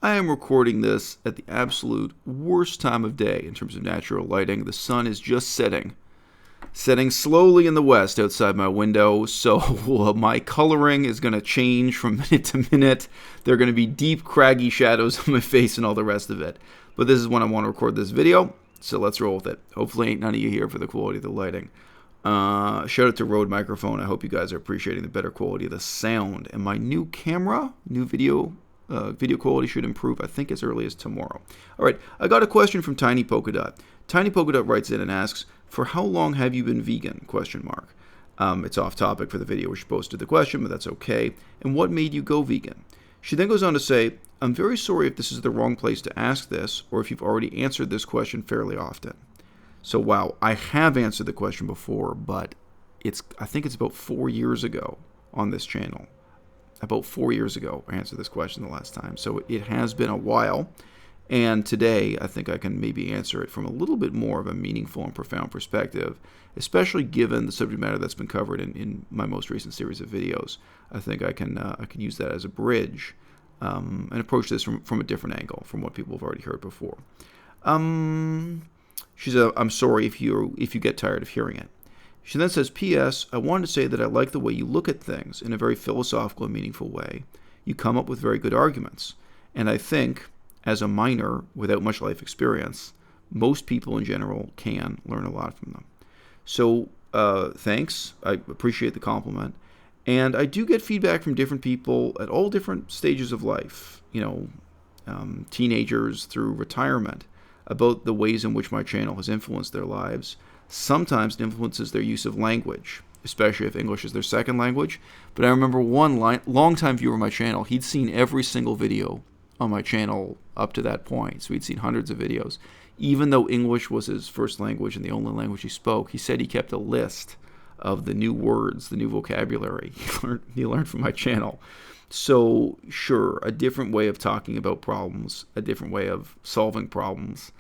I am recording this at the absolute worst time of day in terms of natural lighting. The sun is just setting slowly in the west outside my window, so my coloring is going to change from minute to minute. There are going to be deep, craggy shadows on my face and all the rest of it. But this is when I want to record this video, so let's roll with it. Hopefully ain't none of you here for the quality of the lighting. Shout out to Rode Microphone. I hope you guys are appreciating the better quality of the sound. And my new camera, new video quality should improve, I think, as early as tomorrow. All right, I got a question from Tiny Polka Dot. Tiny Polka Dot writes in and asks, "For how long have you been vegan?" It's off topic for the video where she posted the question, but that's okay. "And what made you go vegan?" She then goes on to say, "I'm very sorry if this is the wrong place to ask this, or if you've already answered this question fairly often." So wow, I have answered the question before, but I think it's about 4 years ago on this channel. About 4 years ago, I answered this question the last time. So it has been a while. And today, I think I can maybe answer it from a little bit more of a meaningful and profound perspective, especially given the subject matter that's been covered in my most recent series of videos. I think I can use that as a bridge and approach this from a different angle from what people have already heard before. She said, "I'm sorry if you get tired of hearing it." She then says, "P.S. I wanted to say that I like the way you look at things in a very philosophical and meaningful way. You come up with very good arguments. And I think, as a minor without much life experience, most people in general can learn a lot from them." So thanks. I appreciate the compliment. And I do get feedback from different people at all different stages of life, teenagers through retirement, about the ways in which my channel has influenced their lives. Sometimes it influences their use of language, especially if English is their second language. But I remember one long-time viewer of my channel, he'd seen every single video on my channel up to that point. So he'd seen hundreds of videos. Even though English was his first language and the only language he spoke, he said he kept a list of the new words, the new vocabulary he learned from my channel. So sure, a different way of talking about problems, a different way of solving problems,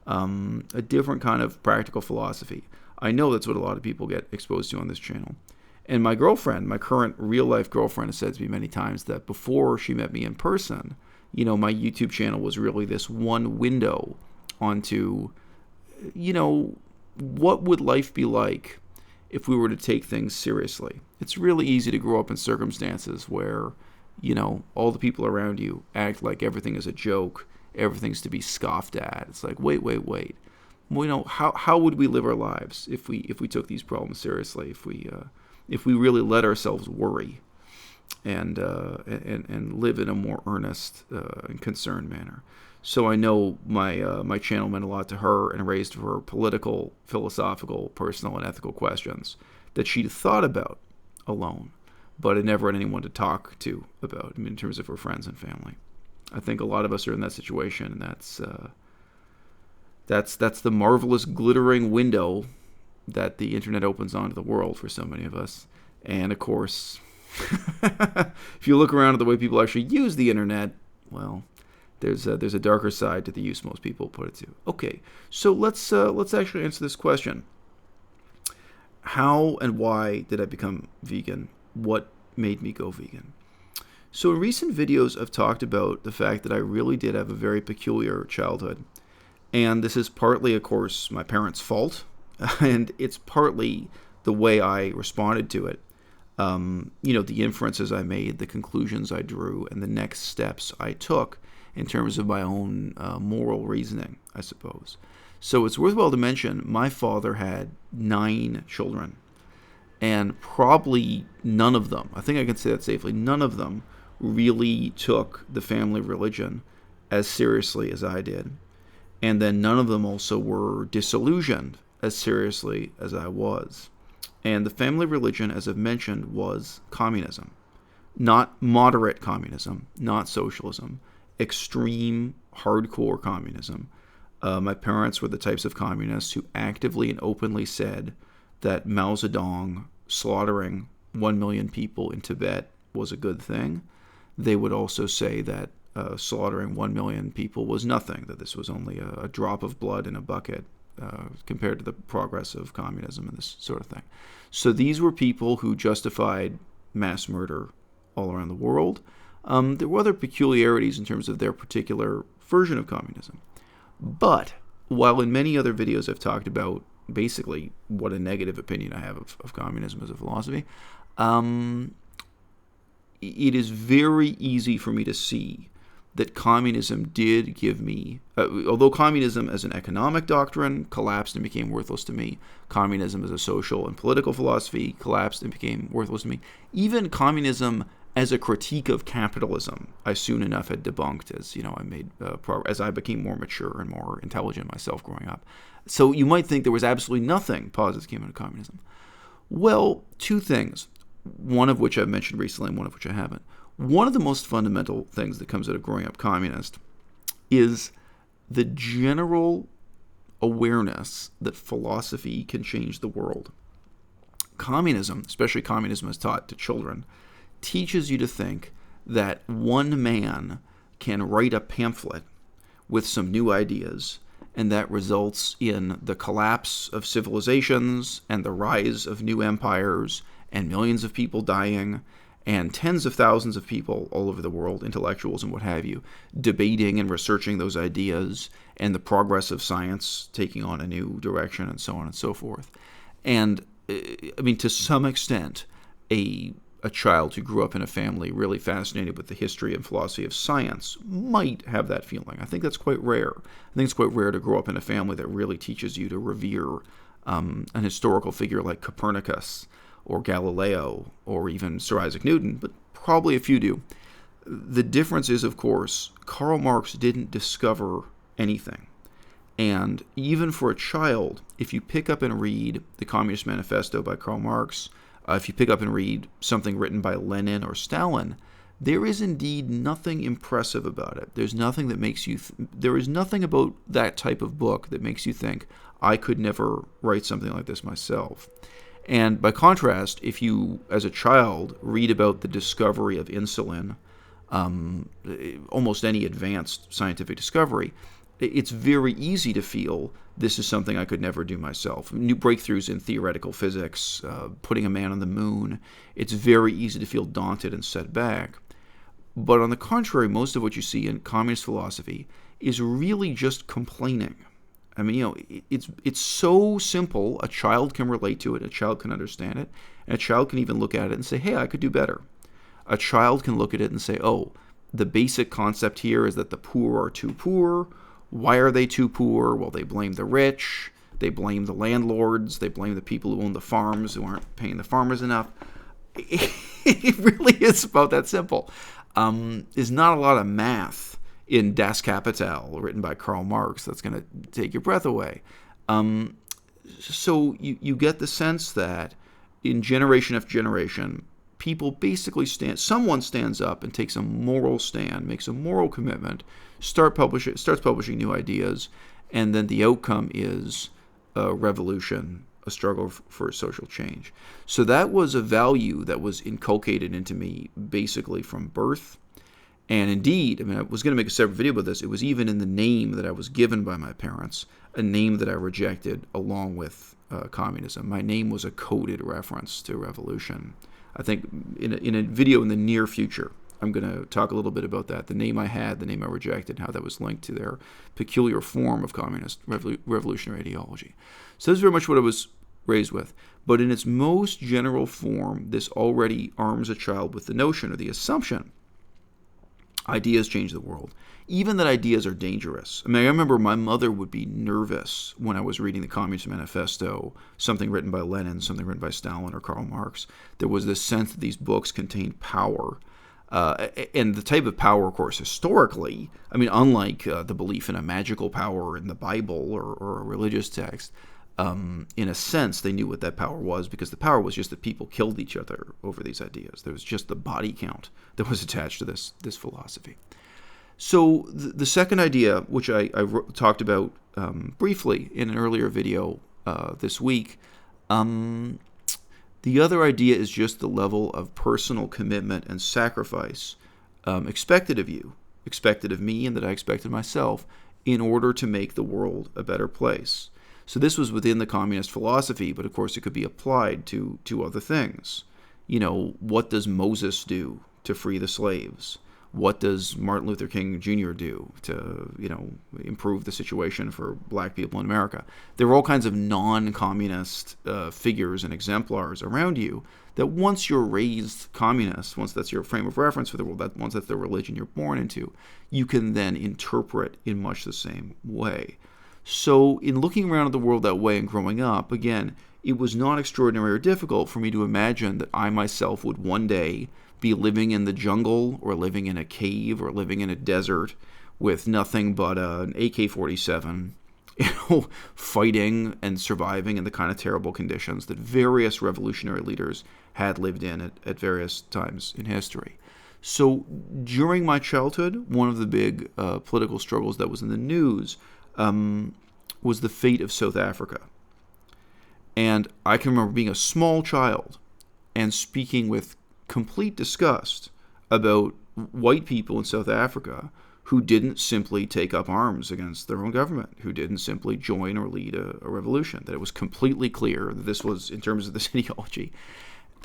a different kind of practical philosophy. I know that's what a lot of people get exposed to on this channel. And my girlfriend, my current real-life girlfriend, has said to me many times that before she met me in person, my YouTube channel was really this one window onto, what would life be like if we were to take things seriously. It's really easy to grow up in circumstances where, all the people around you act like everything is a joke, everything's to be scoffed at. It's like, wait. Well, how would we live our lives if we took these problems seriously? If we really let ourselves worry and live in a more earnest and concerned manner. So I know my channel meant a lot to her and raised her political, philosophical, personal, and ethical questions that she'd thought about alone, but had never had anyone to talk to about, in terms of her friends and family. I think a lot of us are in that situation, and that's the marvelous, glittering window that the internet opens onto the world for so many of us. And of course, if you look around at the way people actually use the internet, well, there's a darker side to the use most people put it to. Okay, so let's actually answer this question. How and why did I become vegan? What made me go vegan? So in recent videos, I've talked about the fact that I really did have a very peculiar childhood. And this is partly, of course, my parents' fault, and it's partly the way I responded to it. The inferences I made, the conclusions I drew, and the next steps I took in terms of my own moral reasoning, I suppose. So it's worthwhile to mention, my father had 9 children, and probably none of them, I think I can say that safely, none of them really took the family religion as seriously as I did. And then none of them also were disillusioned as seriously as I was. And the family religion, as I've mentioned, was communism. Not moderate communism, not socialism. Extreme, hardcore communism. My parents were the types of communists who actively and openly said that Mao Zedong slaughtering 1 million people in Tibet was a good thing. They would also say that slaughtering 1 million people was nothing, that this was only a drop of blood in a bucket compared to the progress of communism and this sort of thing. So these were people who justified mass murder all around the world. There were other peculiarities in terms of their particular version of communism. But while in many other videos I've talked about basically what a negative opinion I have of communism as a philosophy, it is very easy for me to see that communism did give me, although communism as an economic doctrine collapsed and became worthless to me, communism as a social and political philosophy collapsed and became worthless to me, even communism as a critique of capitalism, I soon enough had debunked as, I made as I became more mature and more intelligent myself growing up. So you might think there was absolutely nothing positive came out of communism. Well, two things, one of which I've mentioned recently and one of which I haven't. One of the most fundamental things that comes out of growing up communist is the general awareness that philosophy can change the world. Communism, especially communism as taught to children, teaches you to think that one man can write a pamphlet with some new ideas, and that results in the collapse of civilizations and the rise of new empires and millions of people dying and tens of thousands of people all over the world, intellectuals and what have you, debating and researching those ideas and the progress of science taking on a new direction and so on and so forth. And, to some extent, a child who grew up in a family really fascinated with the history and philosophy of science might have that feeling. I think that's quite rare. I think it's quite rare to grow up in a family that really teaches you to revere an historical figure like Copernicus or Galileo or even Sir Isaac Newton, but probably a few do. The difference is, of course, Karl Marx didn't discover anything. And even for a child, if you pick up and read the Communist Manifesto by Karl Marx, if you pick up and read something written by Lenin or Stalin, there is indeed nothing impressive about it. There's nothing that makes you, there is nothing about that type of book that makes you think, I could never write something like this myself. And by contrast, if you, as a child, read about the discovery of insulin, almost any advanced scientific discovery, it's very easy to feel this is something I could never do myself. New breakthroughs in theoretical physics, putting a man on the moon, it's very easy to feel daunted and set back. But on the contrary, most of what you see in communist philosophy is really just complaining. It's so simple, a child can relate to it, a child can understand it, and a child can even look at it and say, hey, I could do better. A child can look at it and say, oh, the basic concept here is that the poor are too poor. Why are they too poor? Well, they blame the rich, they blame the landlords, they blame the people who own the farms who aren't paying the farmers enough. It really is about that simple. There's not a lot of math in Das Kapital, written by Karl Marx, that's going to take your breath away. So you get the sense that in generation after generation, people basically someone stands up and takes a moral stand, makes a moral commitment, starts publishing new ideas, and then the outcome is a revolution, a struggle for social change. So that was a value that was inculcated into me basically from birth. And indeed, I was going to make a separate video about this. It was even in the name that I was given by my parents, a name that I rejected along with communism. My name was a coded reference to revolution. I think in a video in the near future, I'm going to talk a little bit about that. The name I had, the name I rejected, how that was linked to their peculiar form of communist revolutionary ideology. So that's very much what I was raised with. But in its most general form, this already arms a child with the notion or the assumption ideas change the world. Even that ideas are dangerous. I remember my mother would be nervous when I was reading the Communist Manifesto, something written by Lenin, something written by Stalin or Karl Marx. There was this sense that these books contained power. And the type of power, of course, historically, unlike the belief in a magical power in the Bible or a religious text, in a sense, they knew what that power was because the power was just that people killed each other over these ideas. There was just the body count that was attached to this philosophy. So the second idea, which I talked about briefly in an earlier video this week, the other idea is just the level of personal commitment and sacrifice expected of you, expected of me, and that I expected myself in order to make the world a better place. So this was within the communist philosophy, but of course it could be applied to other things. What does Moses do to free the slaves? what does Martin Luther King Jr. do to, improve the situation for black people in America? There were all kinds of non-communist figures and exemplars around you that once you're raised communist, once that's your frame of reference for the world, once that's the religion you're born into, you can then interpret in much the same way. So in looking around at the world that way and growing up, again, it was not extraordinary or difficult for me to imagine that I myself would one day be living in the jungle or living in a cave or living in a desert with nothing but an AK-47, fighting and surviving in the kind of terrible conditions that various revolutionary leaders had lived in at various times in history. So during my childhood, one of the big political struggles that was in the news was the fate of South Africa. And I can remember being a small child and speaking with complete disgust about white people in South Africa who didn't simply take up arms against their own government, who didn't simply join or lead a revolution, that it was completely clear that this was, in terms of this ideology.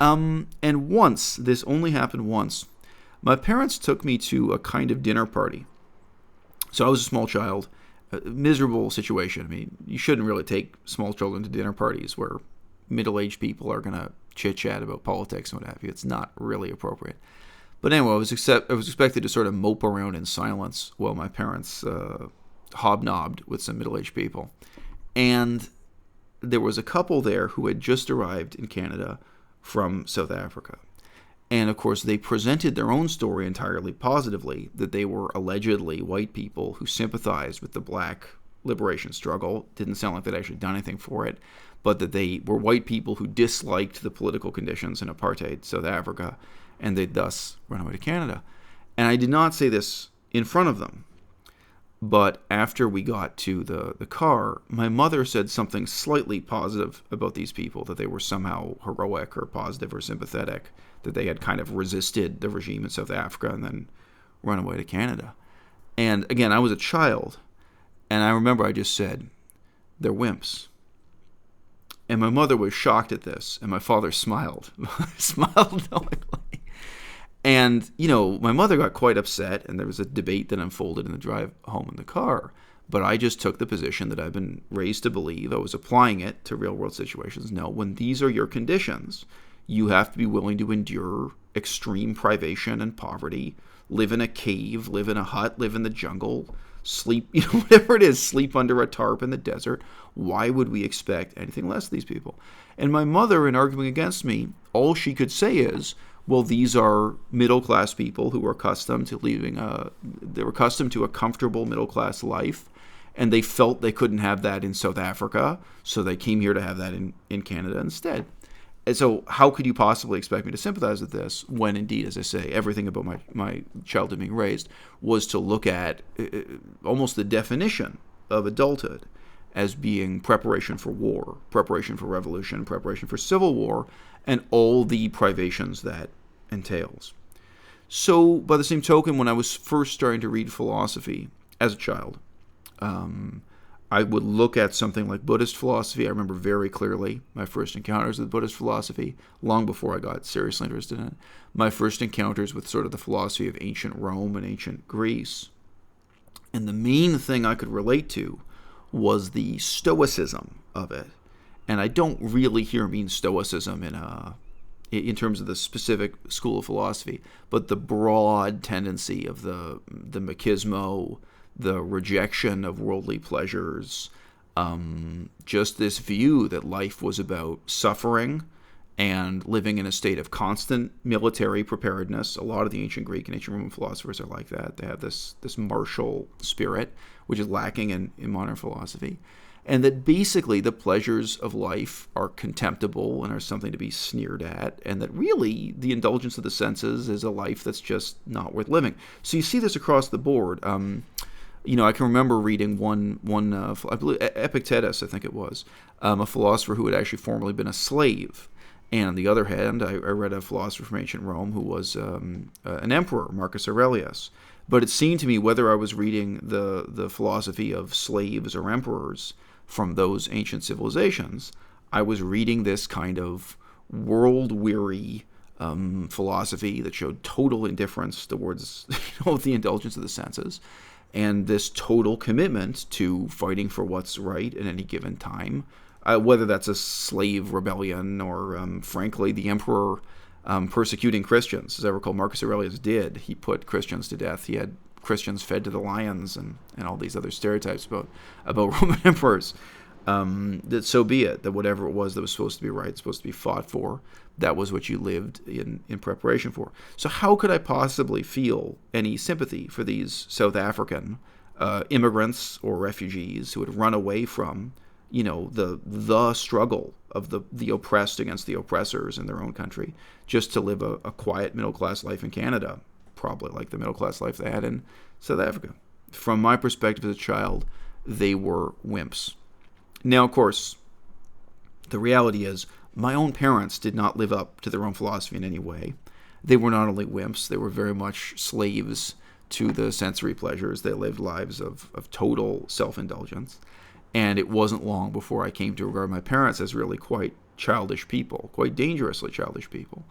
And this only happened once, my parents took me to a kind of dinner party. So I was a small child, a miserable situation. I mean, you shouldn't really take small children to dinner parties where middle-aged people are going to chit-chat about politics and what have you. It's not really appropriate. But anyway, I was expected to sort of mope around in silence while my parents hobnobbed with some middle-aged people. And there was a couple there who had just arrived in Canada from South Africa. And of course, they presented their own story entirely positively, that they were allegedly white people who sympathized with the black liberation struggle. Didn't sound like they'd actually done anything for it, but that they were white people who disliked the political conditions in apartheid South Africa, and they'd thus run away to Canada. And I did not say this in front of them, but after we got to the car, my mother said something slightly positive about these people, that they were somehow heroic or positive or sympathetic, that they had kind of resisted the regime in South Africa and then run away to Canada. And again, I was a child, and I remember I just said, they're wimps. And my mother was shocked at this, and my father smiled. Smiled knowingly. And, my mother got quite upset, and there was a debate that unfolded in the drive home in the car. But I just took the position that I've been raised to believe. I was applying it to real-world situations. No, when these are your conditions, you have to be willing to endure extreme privation and poverty, live in a cave, live in a hut, live in the jungle, sleep, whatever it is, sleep under a tarp in the desert. Why would we expect anything less of these people? And my mother, in arguing against me, all she could say is, well, these are middle-class people who were accustomed to they were accustomed to a comfortable middle-class life, and they felt they couldn't have that in South Africa, so they came here to have that in Canada instead. And so how could you possibly expect me to sympathize with this when, indeed, as I say, everything about my childhood being raised was to look at almost the definition of adulthood as being preparation for war, preparation for revolution, preparation for civil war, and all the privations that entails. So, by the same token, when I was first starting to read philosophy as a child, I would look at something like Buddhist philosophy. I remember very clearly my first encounters with Buddhist philosophy, long before I got seriously interested in it. My first encounters with sort of the philosophy of ancient Rome and ancient Greece. And the main thing I could relate to was the stoicism of it. And I don't really here mean stoicism in terms of the specific school of philosophy, but the broad tendency of the machismo, the rejection of worldly pleasures, just this view that life was about suffering and living in a state of constant military preparedness. A lot of the ancient Greek and ancient Roman philosophers are like that. They have this martial spirit, which is lacking in modern philosophy. And that basically the pleasures of life are contemptible and are something to be sneered at, and that really the indulgence of the senses is a life that's just not worth living. So you see this across the board. I can remember reading one I believe Epictetus, I think it was, a philosopher who had actually formerly been a slave. And on the other hand, I read a philosopher from ancient Rome who was an emperor, Marcus Aurelius. But it seemed to me, whether I was reading the philosophy of slaves or emperors from those ancient civilizations, I was reading this kind of world-weary, philosophy that showed total indifference towards the indulgence of the senses, and this total commitment to fighting for what's right at any given time, whether that's a slave rebellion or, frankly, the emperor persecuting Christians. As I recall, Marcus Aurelius did. He put Christians to death. He had Christians fed to the lions and all these other stereotypes about Roman emperors. That so be it, that whatever it was that was supposed to be right, supposed to be fought for, that was what you lived in preparation for. So how could I possibly feel any sympathy for these South African immigrants or refugees who had run away from, the struggle of the oppressed against the oppressors in their own country, just to live a quiet middle-class life in Canada, probably like the middle-class life they had in South Africa? From my perspective as a child, they were wimps. Now, of course, the reality is my own parents did not live up to their own philosophy in any way. They were not only wimps, they were very much slaves to the sensory pleasures. They lived lives of total self-indulgence. And it wasn't long before I came to regard my parents as really quite childish people, quite dangerously childish people.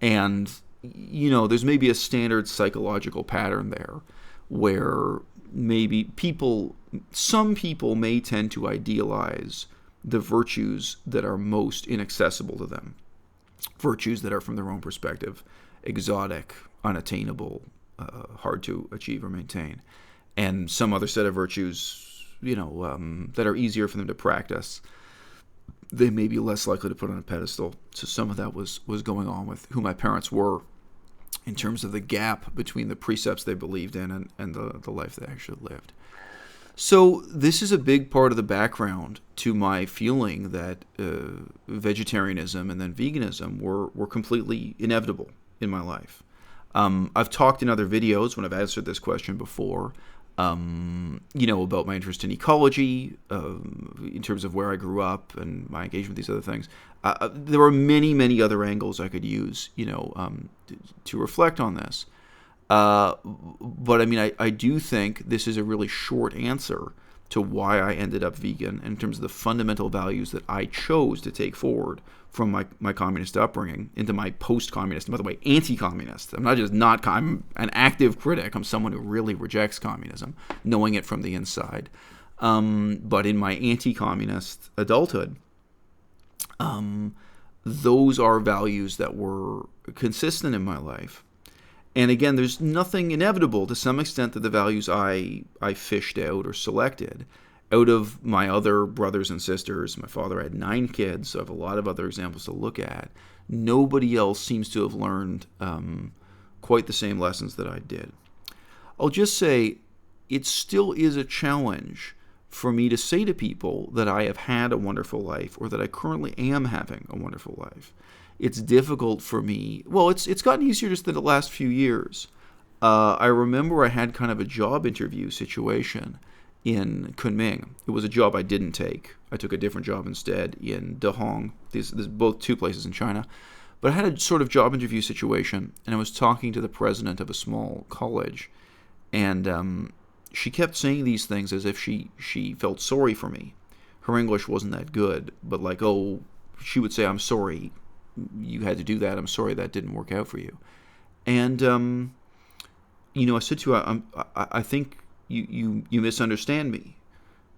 And, there's maybe a standard psychological pattern there where maybe some people may tend to idealize the virtues that are most inaccessible to them, virtues that are, from their own perspective, exotic, unattainable, hard to achieve or maintain, and some other set of virtues, that are easier for them to practice, they may be less likely to put on a pedestal. So some of that was going on with who my parents were in terms of the gap between the precepts they believed in and the life they actually lived. So this is a big part of the background to my feeling that vegetarianism and then veganism were completely inevitable in my life. I've talked in other videos when I've answered this question before, about my interest in ecology, in terms of where I grew up and my engagement with these other things. There are many, many other angles I could use, to reflect on this. But I mean, I do think this is a really short answer to why I ended up vegan in terms of the fundamental values that I chose to take forward from my communist upbringing into my post-communist, and by the way, anti-communist. I'm not just I'm an active critic. I'm someone who really rejects communism, knowing it from the inside. But in my anti-communist adulthood, those are values that were consistent in my life. And again, there's nothing inevitable to some extent that the values I fished out or selected out of my other brothers and sisters. My father had 9 kids, so I have a lot of other examples to look at. Nobody else seems to have learned quite the same lessons that I did. I'll just say it still is a challenge for me to say to people that I have had a wonderful life or that I currently am having a wonderful life. It's difficult for me. Well, it's gotten easier just in the last few years. I remember I had kind of a job interview situation in Kunming. It was a job I didn't take. I took a different job instead in Dahong. These both 2 places in China. But I had a sort of job interview situation, and I was talking to the president of a small college, and she kept saying these things as if she felt sorry for me. Her English wasn't that good, but she would say, "I'm sorry you had to do that. I'm sorry that didn't work out for you." And, I said to her, I think you misunderstand me.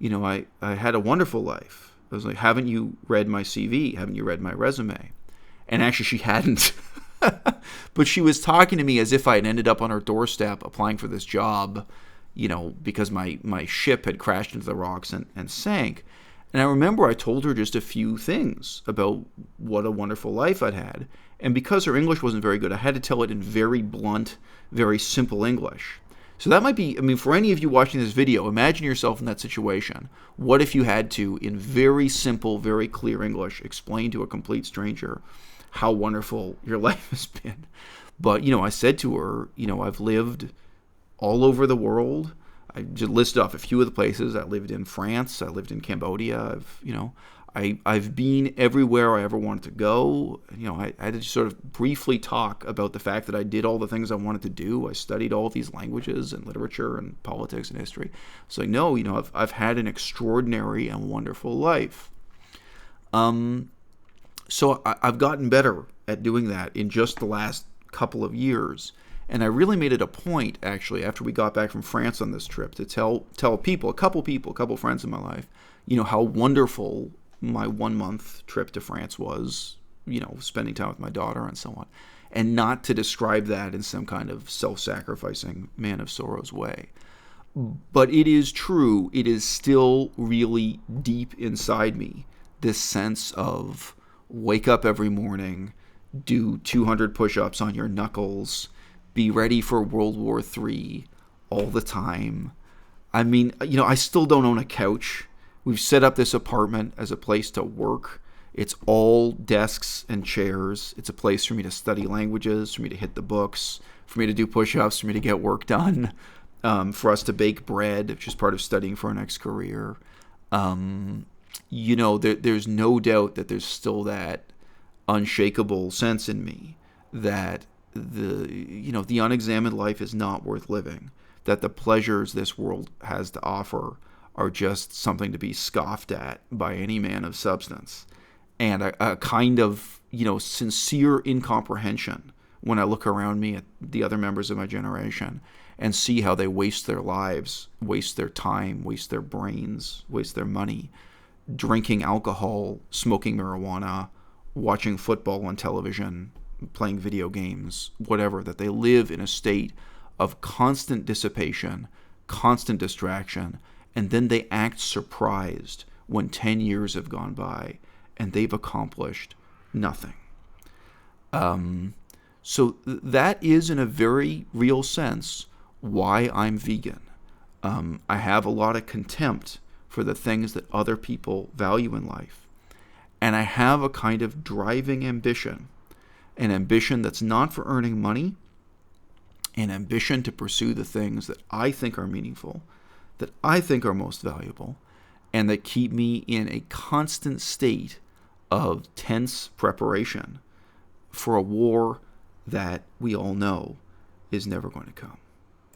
I had a wonderful life. I was like, haven't you read my CV? Haven't you read my resume? And actually she hadn't. But she was talking to me as if I had ended up on her doorstep applying for this job, because my ship had crashed into the rocks and sank. And I remember I told her just a few things about what a wonderful life I'd had. And because her English wasn't very good, I had to tell it in very blunt, very simple English. So that might be, for any of you watching this video, imagine yourself in that situation. What if you had to, in very simple, very clear English, explain to a complete stranger how wonderful your life has been? But, I said to her, I've lived all over the world. I just listed off a few of the places. I lived in France. I lived in Cambodia. I've been everywhere I ever wanted to go. I had to sort of briefly talk about the fact that I did all the things I wanted to do. I studied all these languages and literature and politics and history. So no, I've had an extraordinary and wonderful life. So I've gotten better at doing that in just the last couple of years. And I really made it a point, actually, after we got back from France on this trip, to tell people, a couple friends in my life, how wonderful my 1 month trip to France was, spending time with my daughter and so on, and not to describe that in some kind of self-sacrificing man of sorrows way. But it is true, it is still really deep inside me, this sense of wake up every morning, do 200 push-ups on your knuckles, be ready for World War III all the time. I mean, I still don't own a couch. We've set up this apartment as a place to work. It's all desks and chairs. It's a place for me to study languages, for me to hit the books, for me to do push-ups, for me to get work done, for us to bake bread, which is part of studying for our next career. There's no doubt that there's still that unshakable sense in me that the unexamined life is not worth living, that the pleasures this world has to offer are just something to be scoffed at by any man of substance, and a kind of sincere incomprehension when I look around me at the other members of my generation and see how they waste their lives, waste their time, waste their brains, waste their money, drinking alcohol, smoking marijuana, watching football on television, playing video games, whatever, that they live in a state of constant dissipation, constant distraction, and then they act surprised when 10 years have gone by and they've accomplished nothing. So that is, in a very real sense, why I'm vegan. I have a lot of contempt for the things that other people value in life. And I have a kind of driving ambition, an ambition that's not for earning money, an ambition to pursue the things that I think are meaningful, that I think are most valuable, and that keep me in a constant state of tense preparation for a war that we all know is never going to come.